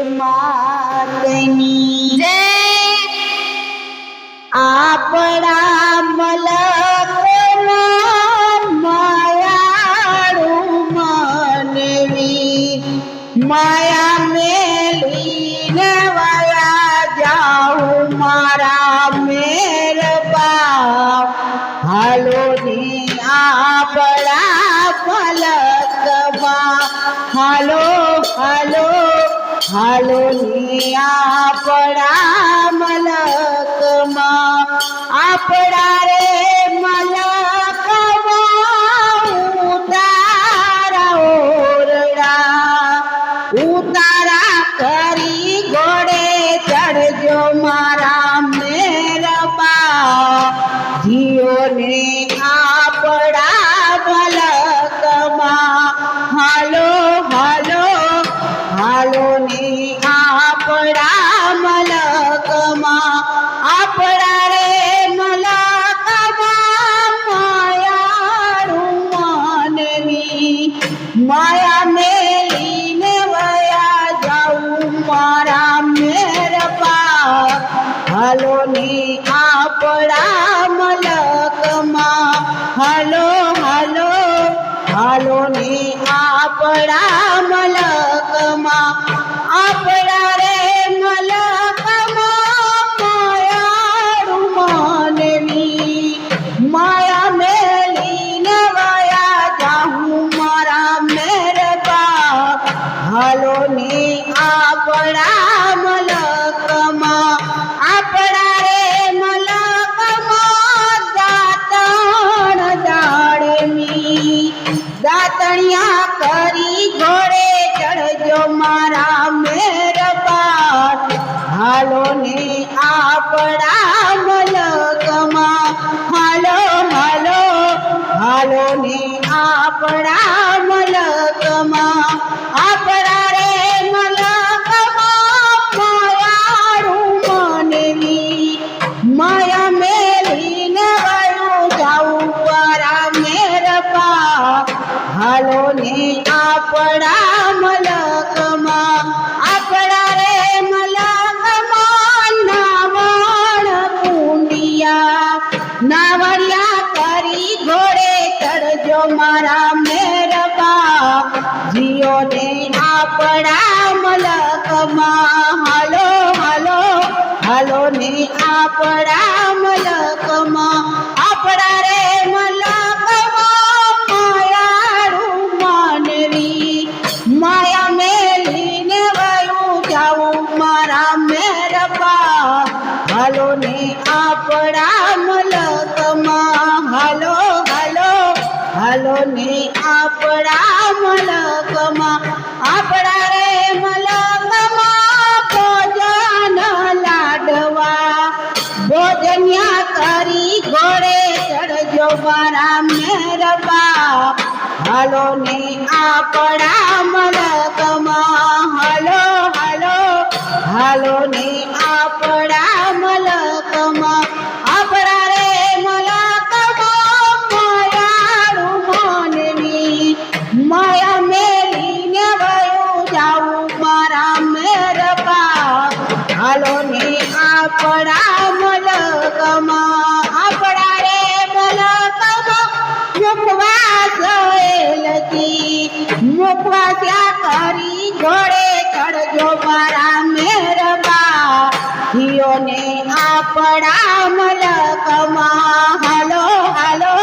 માતની જય આપણા મલકમાં માયાળું મનવી માયા મેલીને વયા જાઉં મારા મેરબા હાલો ની આપણા મલકમાં હાલો હાલો હાલો ની આપણા મલકમાં આપણા રે મલકમાં ઉતારા ઓરડા ઉતારા કરી ઘોડે ચડજો મારા મેરબા જીઓને આપણા મલકમાં હાલો હાલો હાલો ને આપણા મલકમાં આપણા રે મલકમાં માયાળું મનની માયા મેલીને વયા જાઉં મારા મેરબા હાલો ને આપણા મલકમાં હાલો હાલો હાલો ને આપણા મલકમાં આપણા રે મલકમાં માયાળું મનની માયા મેલીને વયા જાઉં મારા મેરબા હાલો ને આપણા મલકમાં આપણા રે મલકમાં દાતણ દાડની દાતણિયા કરી ઘોડે ચડજો મારા મેરબા હાલો ને આપણા મલકમાં હાલો હાલો હાલો ને આપણા મલકમાં આપણા રે મલકમાં માયાળું મનની માયા મેલીને વયું જાઉં મારા મેરબા હાલો ને આપણા મલકમાં આપણા રે મલકમાં નાવણ કુંડિયા નાવડિયા કરી ઘોડે ચડજો મારા મેરબા જીઓ ને આપણા મલકમાં હાલો હાલો હાલો ને આપણા મલકમાં આપણા રે મલકમાં માયાળું મનવી માયા મેલીને વયું જાઉં મારા મેરબા હાલો ને આપણા મલકમાં હાલો હાલો હાલો ને આપણા મલકમાં આપણા રે મલકમાં ભોજન લાડવા ભોજન્યા કરી ઘોડે ચડજો મારા મેરબા હાલો ને આપણા મલકમાં હાલો હાલો હાલો ને આપણા મલકમાં આપણા રે મલકમાં માયાળું મનની માયા મેલીને વયું જાઉં મારા મેરબા હાલો ને આપણા મલકમાં આપણા રે મલકમાં મુખવા ત્યાં કરી ઘોડે ચડજો મારા મેરબા જીઓને આપણા મલકમાં હાલો હાલો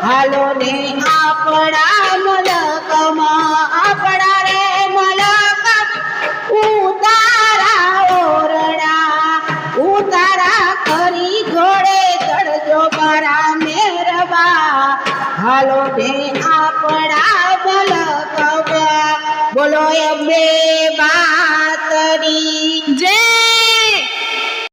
હાલો ને આપણા મલકમાં આપણા રે મલક ઉતારા ઓરડા ઉતારા કરી ઘોડે ચડજો મારા મેરબા હાલો ને આપણા મલકમાં બોલો અંબે માતની જય